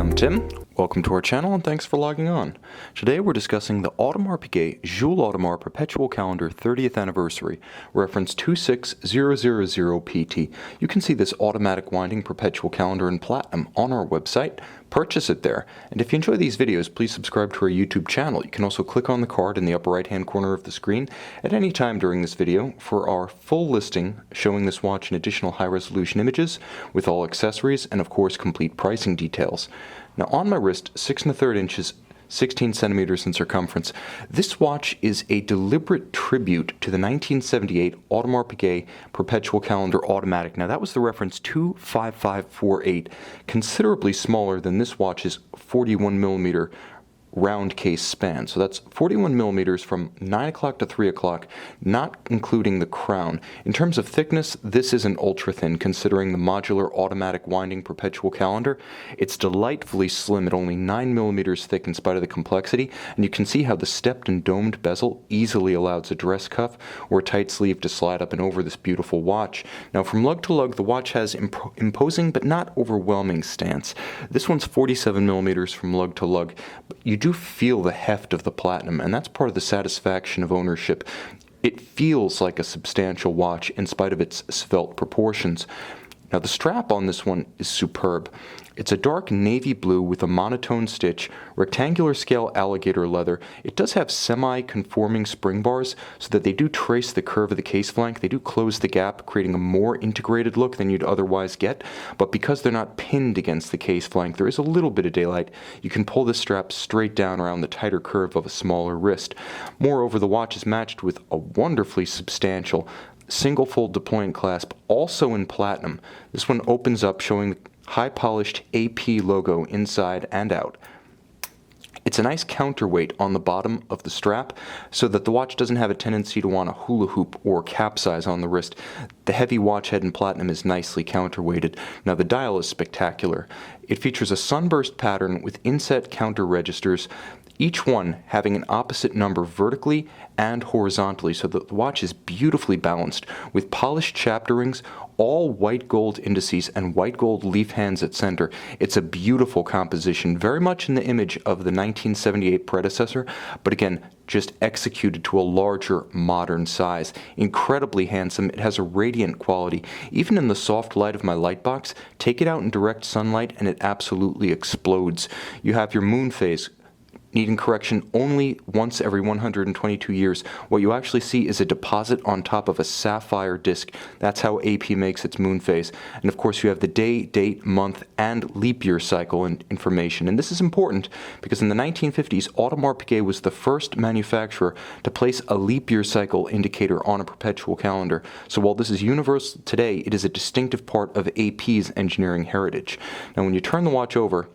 I'm Tim. Welcome to our channel and thanks for logging on. Today we're discussing the Audemars Piguet Jules Audemars Perpetual Calendar 30th Anniversary, reference 26000PT. You can see this automatic winding perpetual calendar in platinum on our website. Purchase it there. And if you enjoy these videos, please subscribe to our YouTube channel. You can also click on the card in the upper right hand corner of the screen at any time during this video for our full listing showing this watch in additional high resolution images with all accessories and of course complete pricing details. Now on my wrist, 6 1/3 inches, 16 centimeters in circumference, this watch is a deliberate tribute to the 1978 Audemars Piguet Perpetual Calendar Automatic. Now that was the reference 25548, considerably smaller than this watch's 41 millimeter round case span. So that's 41 millimeters from 9 o'clock to 3 o'clock, not including the crown. In terms of thickness, this isn't ultra thin considering the modular automatic winding perpetual calendar. It's delightfully slim at only 9 millimeters thick in spite of the complexity, and you can see how the stepped and domed bezel easily allows a dress cuff or a tight sleeve to slide up and over this beautiful watch. Now from lug to lug, the watch has imposing but not overwhelming stance. This one's 47 millimeters from lug to lug, but you do feel the heft of the platinum, and that's part of the satisfaction of ownership. It feels like a substantial watch in spite of its svelte proportions. Now the strap on this one is superb. It's a dark navy blue with a monotone stitch, rectangular scale alligator leather. It does have semi-conforming spring bars so that they do trace the curve of the case flank. They do close the gap, creating a more integrated look than you'd otherwise get. But because they're not pinned against the case flank, there is a little bit of daylight. You can pull this strap straight down around the tighter curve of a smaller wrist. Moreover, the watch is matched with a wonderfully substantial single fold deployant clasp, also in platinum. This one opens up showing the high polished AP logo inside and out. It's a nice counterweight on the bottom of the strap so that the watch doesn't have a tendency to want to hula hoop or capsize on the wrist. The heavy watch head in platinum is nicely counterweighted. Now the dial is spectacular. It features a sunburst pattern with inset counter registers, each one having an opposite number vertically and horizontally, so that the watch is beautifully balanced with polished chapter rings, all white gold indices, and white gold leaf hands at center. It's a beautiful composition, very much in the image of the 1978 predecessor, but again, just executed to a larger, modern size. Incredibly handsome. It has a radiant quality. Even in the soft light of my light box, take it out in direct sunlight and it absolutely explodes. You have your moon phase, needing correction only once every 122 years. What you actually see is a deposit on top of a sapphire disc. That's how AP makes its moon phase. And of course you have the day, date, month, and leap year cycle information. And this is important because in the 1950s, Audemars Piguet was the first manufacturer to place a leap year cycle indicator on a perpetual calendar. So while this is universal today, it is a distinctive part of AP's engineering heritage. Now when you turn the watch over,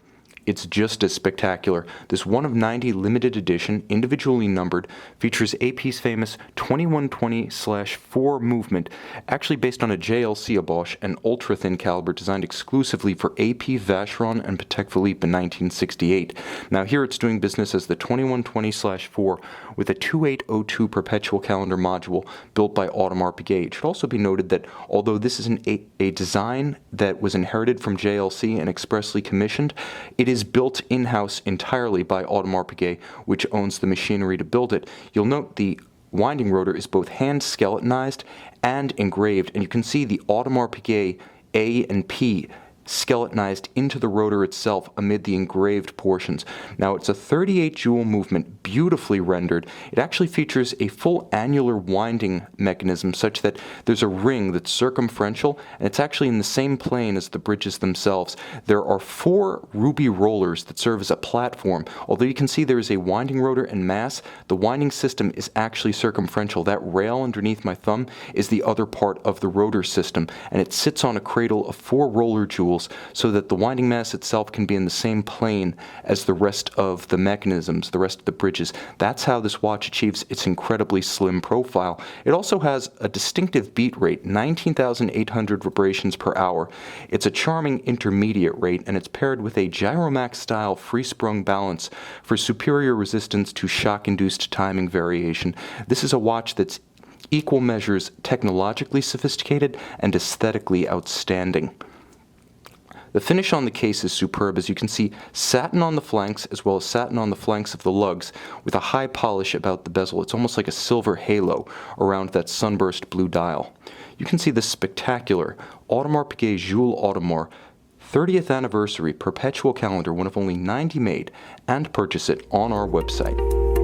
it's just as spectacular. This 1 of 90 limited edition, individually numbered, features AP's famous 2120/4 movement, actually based on a JLC Bosch, an ultra-thin caliber designed exclusively for AP, Vacheron, and Patek Philippe in 1968. Now here it's doing business as the 2120/4 with a 2802 perpetual calendar module built by Audemars Piguet. It should also be noted that although this is a design that was inherited from JLC and expressly commissioned, it is built in-house entirely by Audemars Piguet, which owns the machinery to build it. You'll note the winding rotor is both hand skeletonized and engraved, and you can see the Audemars Piguet A and P skeletonized into the rotor itself amid the engraved portions. Now it's a 38 jewel movement, beautifully rendered. It actually features a full annular winding mechanism such that there's a ring that's circumferential, and it's actually in the same plane as the bridges themselves. There are 4 ruby rollers that serve as a platform. Although you can see there is a winding rotor and mass, the winding system is actually circumferential. That rail underneath my thumb is the other part of the rotor system, and it sits on a cradle of 4 roller jewels so that the winding mass itself can be in the same plane as the rest of the mechanisms, the rest of the bridges. That's how this watch achieves its incredibly slim profile. It also has a distinctive beat rate, 19,800 vibrations per hour. It's a charming intermediate rate, and it's paired with a Gyromax style free-sprung balance for superior resistance to shock-induced timing variation. This is a watch that's equal measures technologically sophisticated and aesthetically outstanding. The finish on the case is superb, as you can see satin on the flanks as well as satin on the flanks of the lugs with a high polish about the bezel. It's almost like a silver halo around that sunburst blue dial. You can see this spectacular Audemars Piguet Jules Audemars 30th anniversary perpetual calendar, one of only 90 made, and purchase it on our website.